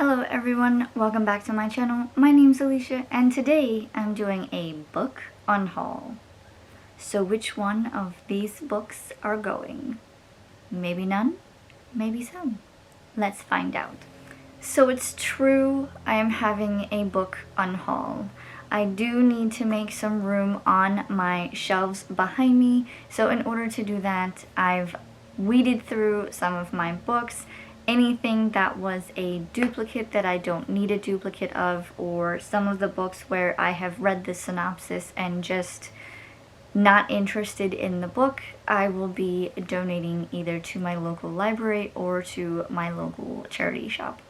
Hello everyone, welcome back to my channel. My name's Alicia and today I'm doing a book unhaul. So which one of these books are going? Maybe none, maybe some. Let's find out. So it's true, I am having a book unhaul. I do need to make some room on my shelves behind me, so in order to do that I've weeded through some of my books. Anything that was a duplicate that I don't need a duplicate of, or some of the books where I have read the synopsis and just not interested in the book, I will be donating either to my local library or to my local charity shop.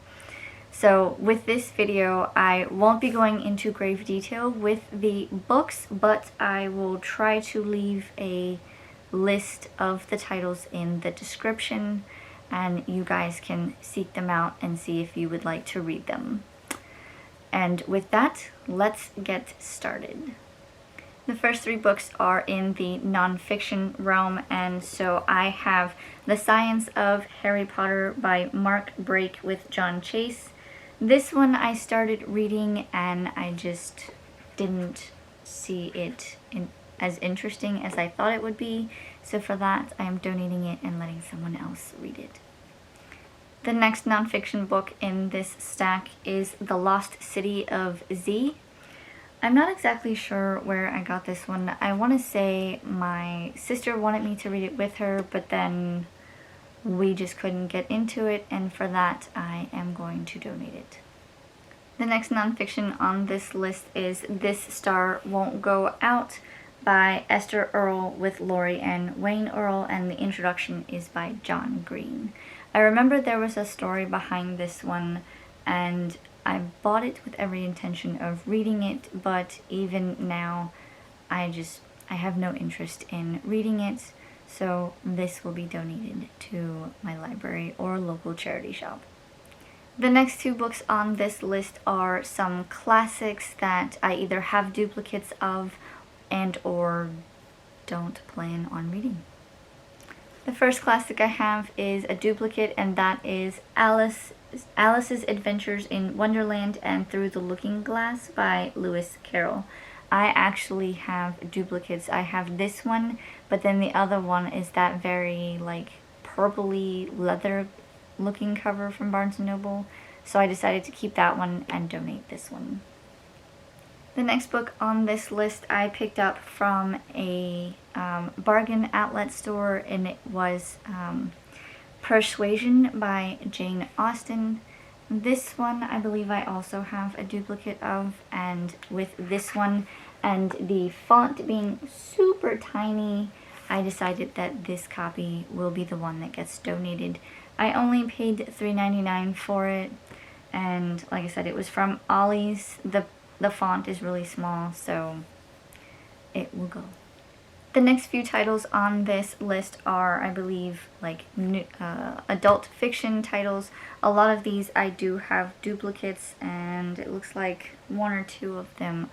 So with this video, I won't be going into grave detail with the books, but I will try to leave a list of the titles in the description, and you guys can seek them out and see if you would like to read them. And with that, let's get started. The first three books are in the non-fiction realm, and so I have The Science of Harry Potter by Mark Brake with John Chase. This one I started reading and I just didn't see it as interesting as I thought it would be, so for that I am donating it and letting someone else read it. The next nonfiction book in this stack is The Lost City of Z. I'm not exactly sure where I got this one. I want to say my sister wanted me to read it with her, but then we just couldn't get into it, and for that I am going to donate it. The next nonfiction on this list is This Star Won't Go Out by Esther Earle with Lori and Wayne Earle, and the introduction is by John Green. I remember there was a story behind this one and I bought it with every intention of reading it, but even now I have no interest in reading it, so this will be donated to my library or local charity shop. The next two books on this list are some classics that I either have duplicates of and or don't plan on reading. The first classic I have is a duplicate, and that is Alice's Adventures in Wonderland and Through the Looking Glass by Lewis Carroll. I actually have duplicates. I have this one, but then the other one is that very like purpley leather looking cover from Barnes & Noble, so I decided to keep that one and donate this one. The next book on this list I picked up from a bargain outlet store, and it was Persuasion by Jane Austen. This one I believe I also have a duplicate of, and with this one and the font being super tiny, I decided that this copy will be the one that gets donated. I only paid $3.99 for it, and like I said, it was from Ollie's. The font is really small, so it will go. The next few titles on this list are, I believe, like adult fiction titles. A lot of these I do have duplicates, and it looks like one or two of them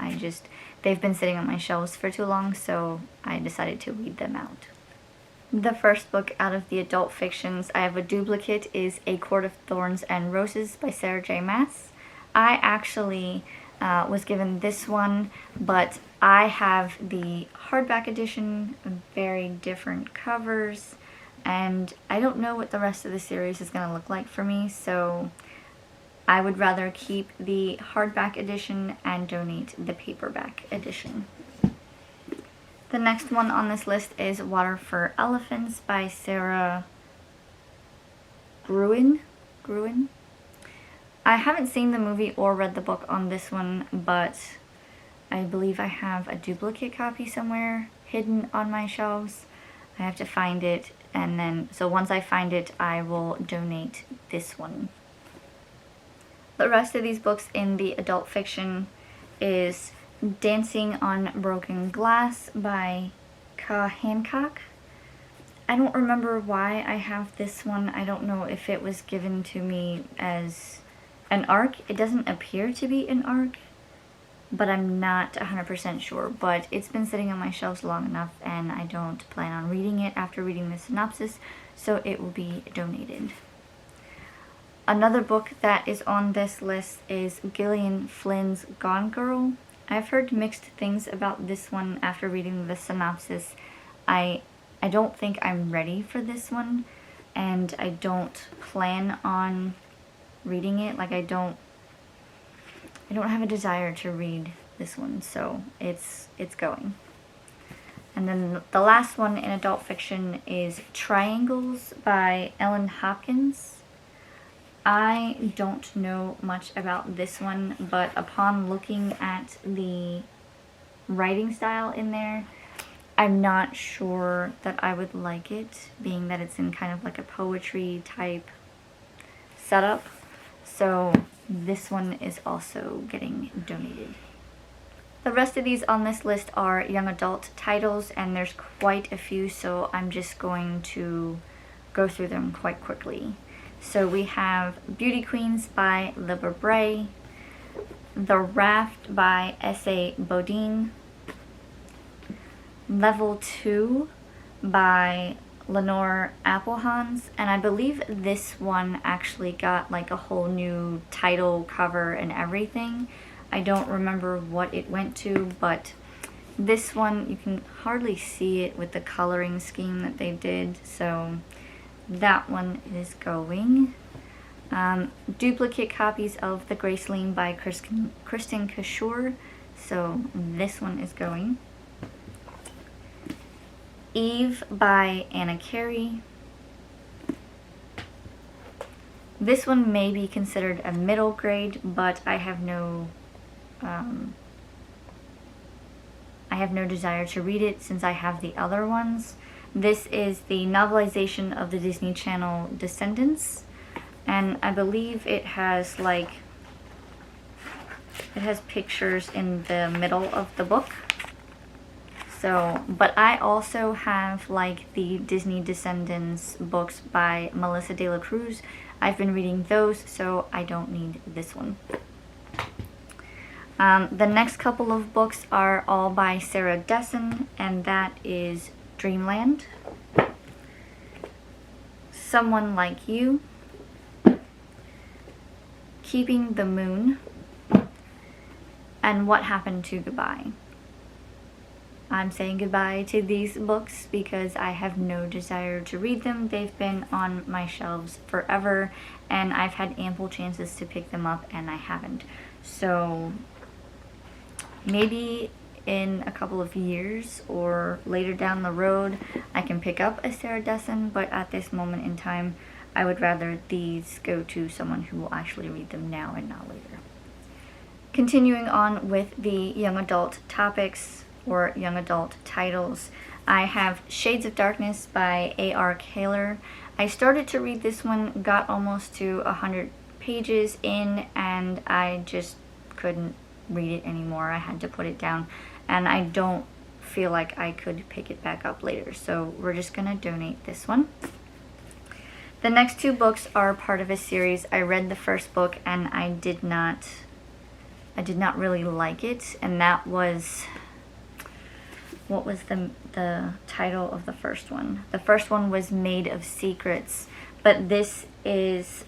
they've been sitting on my shelves for too long, so I decided to weed them out. The first book out of the adult fictions I have a duplicate is A Court of Thorns and Roses by Sarah J. Maas. I actually was given this one, but I have the hardback edition, very different covers, and I don't know what the rest of the series is going to look like for me, so I would rather keep the hardback edition and donate the paperback edition. The next one on this list is Water for Elephants by Sarah Gruen. I haven't seen the movie or read the book on this one, but I believe I have a duplicate copy somewhere hidden on my shelves. I have to find it, and then, so once I find it, I will donate this one. The rest of these books in the adult fiction is Dancing on Broken Glass by Ka Hancock. I don't remember why I have this one. I don't know if it was given to me as an ARC. It doesn't appear to be an ARC, but I'm not 100% sure. But it's been sitting on my shelves long enough, and I don't plan on reading it after reading the synopsis, so it will be donated. Another book that is on this list is Gillian Flynn's Gone Girl. I've heard mixed things about this one after reading the synopsis. I don't think I'm ready for this one, and I don't plan on reading it. Like, I don't have a desire to read this one, so it's going. And then the last one in adult fiction is Triangles by Ellen Hopkins. I don't know much about this one, but upon looking at the writing style in there, I'm not sure that I would like it, being that it's in kind of like a poetry type setup. So this one is also getting donated. The rest of these on this list are young adult titles, and there's quite a few, so I'm just going to go through them quite quickly. So we have Beauty Queens by Libba Bray, The Raft by S.A. Bodine, Level 2 by Lenore Applehans, and I believe this one actually got like a whole new title, cover, and everything. I don't remember what it went to, but this one, you can hardly see it with the coloring scheme that they did, so that one is going. Duplicate copies of The Graceling by Kristen Cashore, so this one is going. Eve by Anna Carey. This one may be considered a middle grade, but I have no desire to read it since I have the other ones. This is the novelization of the Disney Channel Descendants, and I believe it has pictures in the middle of the book. So, but I also have like the Disney Descendants books by Melissa De La Cruz. I've been reading those, so I don't need this one. The next couple of books are all by Sarah Dessen, and that is Dreamland, Someone Like You, Keeping the Moon, and What Happened to Goodbye. I'm saying goodbye to these books because I have no desire to read them. They've been on my shelves forever, and I've had ample chances to pick them up, and I haven't. So maybe in a couple of years or later down the road I can pick up a Sarah Dessen, but at this moment in time I would rather these go to someone who will actually read them now and not later. Continuing on with the young adult topics or young adult titles, I have Shades of Darkness by A.R. Kaler. I started to read this one, got almost to 100 pages in, and I just couldn't read it anymore. I had to put it down, and I don't feel like I could pick it back up later, so we're just gonna donate this one. The next two books are part of a series. I read the first book and I did not really like it, and that was, what was the title of the first one? The first one was Maid of Secrets, but this is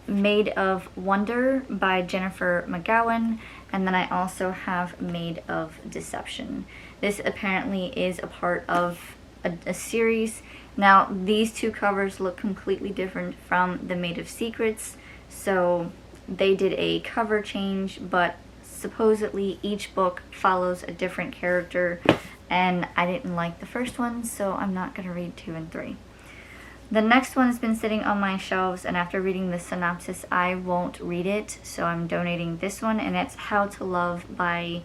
Maid of Wonder by Jennifer McGowan, and then I also have Maid of Deception. This apparently is a part of a series. Now, these two covers look completely different from the Maid of Secrets, so they did a cover change, but supposedly each book follows a different character, and I didn't like the first one, so I'm not going to read 2 and 3. The next one has been sitting on my shelves, and after reading the synopsis, I won't read it, so I'm donating this one, and it's How to Love by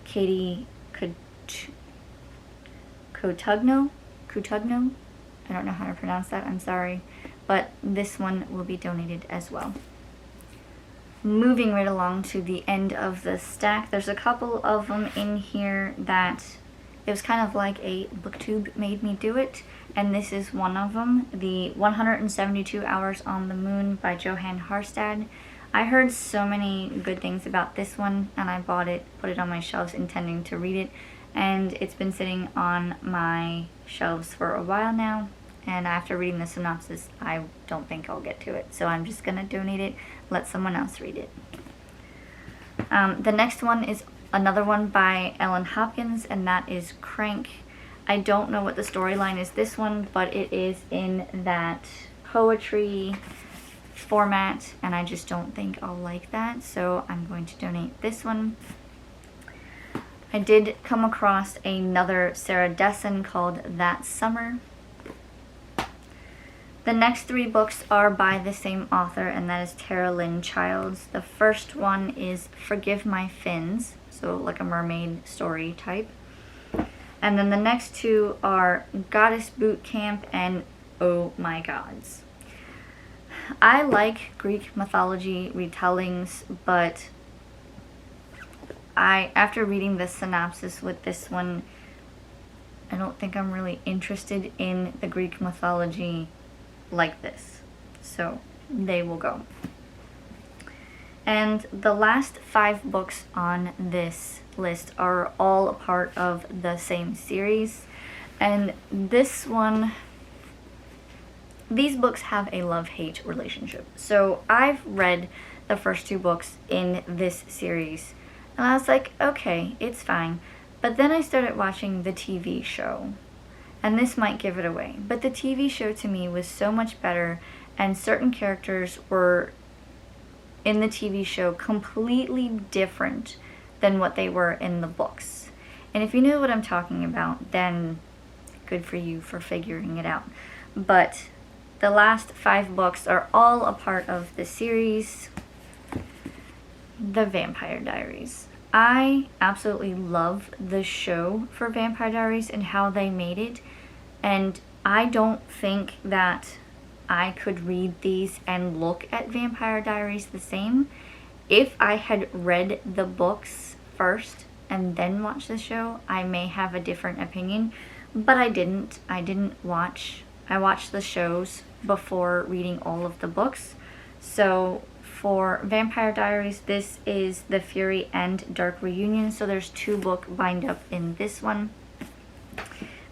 Katie Cotugno? I don't know how to pronounce that, I'm sorry, but this one will be donated as well. Moving right along to the end of the stack, there's a couple of them in here that it was kind of like a booktube made me do it, and this is one of them, the 172 Hours on the Moon by Johann Harstad. I heard so many good things about this one, and I bought it, put it on my shelves intending to read it, and it's been sitting on my shelves for a while now. and after reading the synopsis, I don't think I'll get to it. So I'm just gonna donate it, let someone else read it. The next one is another one by Ellen Hopkins, and that is Crank. I don't know what the storyline is this one, but it is in that poetry format, and I just don't think I'll like that, so I'm going to donate this one. I did come across another Sarah Dessen called That Summer. The next 3 books are by the same author, and that is Tara Lynn Childs. The first one is Forgive My Fins, so like a mermaid story type. And then the next 2 are Goddess Boot Camp and Oh My Gods. I like Greek mythology retellings, but after reading the synopsis with this one, I don't think I'm really interested in the Greek mythology like this. So they will go. And the last 5 books on this list are all a part of the same series. And this one, these books have a love-hate relationship. So I've read the first 2 books in this series, and I was like, okay, it's fine. But then I started watching the TV show, and this might give it away. But the TV show to me was so much better, and certain characters were in the TV show completely different than what they were in the books. And if you know what I'm talking about, then good for you for figuring it out. But the last 5 books are all a part of the series, The Vampire Diaries. I absolutely love the show for Vampire Diaries and how they made it, and I don't think that I could read these and look at Vampire Diaries the same. If I had read the books first and then watched the show, I may have a different opinion, but I didn't. I watched the shows before reading all of the books. So for Vampire Diaries, this is The Fury and Dark Reunion, so there's 2 books lined up in this one.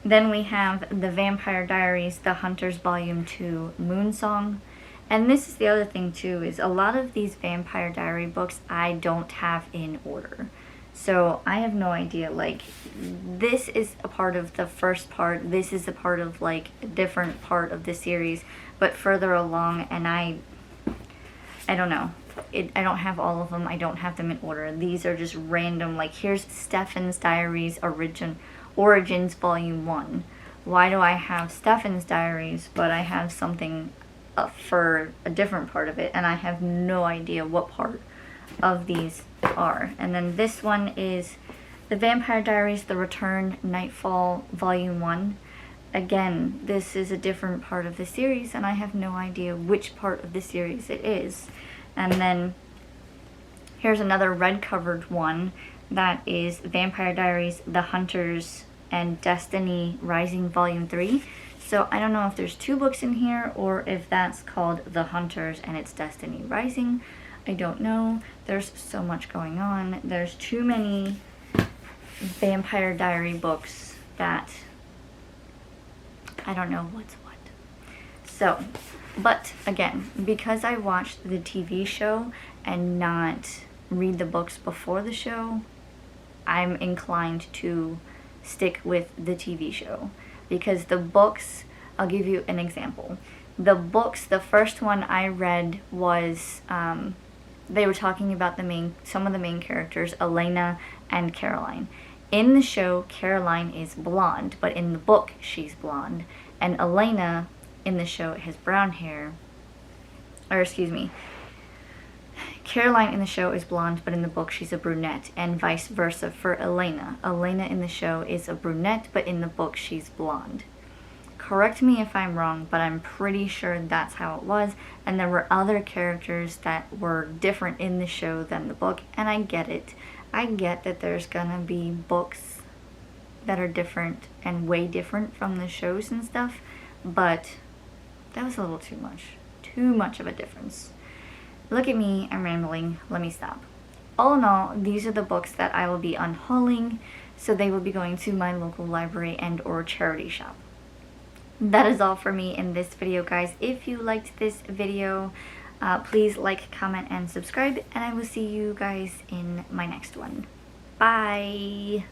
Then we have The Vampire Diaries, The Hunters Volume 2, Moonsong. And this is the other thing too, is a lot of these Vampire Diary books I don't have in order. So I have no idea, like, this is a part of the first part, this is a part of like a different part of the series, but further along, and I don't know. I don't have all of them. I don't have them in order. These are just random, like here's Stefan's Diaries Origins Volume 1. Why do I have Stefan's Diaries, but I have something for a different part of it, and I have no idea what part of these are. And then this one is The Vampire Diaries, The Return, Nightfall, Volume 1. Again, this is a different part of the series, and I have no idea which part of the series it is. And then here's another red-covered one that is Vampire Diaries, The Hunters, and Destiny Rising Volume 3. So I don't know if there's 2 books in here or if that's called The Hunters and it's Destiny Rising. I don't know. There's so much going on. There's too many Vampire Diary books that I don't know what's what. So, but again, because I watched the TV show and not read the books before the show, I'm inclined to stick with the TV show. Because the books, I'll give you an example. The books, the first one I read was, they were talking about some of the main characters, Elena and Caroline. In the show, Caroline is blonde, but in the book, she's blonde. And Elena, in the show, has brown hair. Or, excuse me. Caroline in the show is blonde, but in the book, she's a brunette. And vice versa for Elena. Elena in the show is a brunette, but in the book, she's blonde. Correct me if I'm wrong, but I'm pretty sure that's how it was. And there were other characters that were different in the show than the book, and I get it. I get that there's gonna be books that are different and way different from the shows and stuff, but that was a little too much. Too much of a difference. Look at me, I'm rambling, let me stop. All in all, these are the books that I will be unhauling, so they will be going to my local library and or charity shop. that is all for me in this video, guys. If you liked this video, please like, comment, and subscribe, and I will see you guys in my next one. Bye!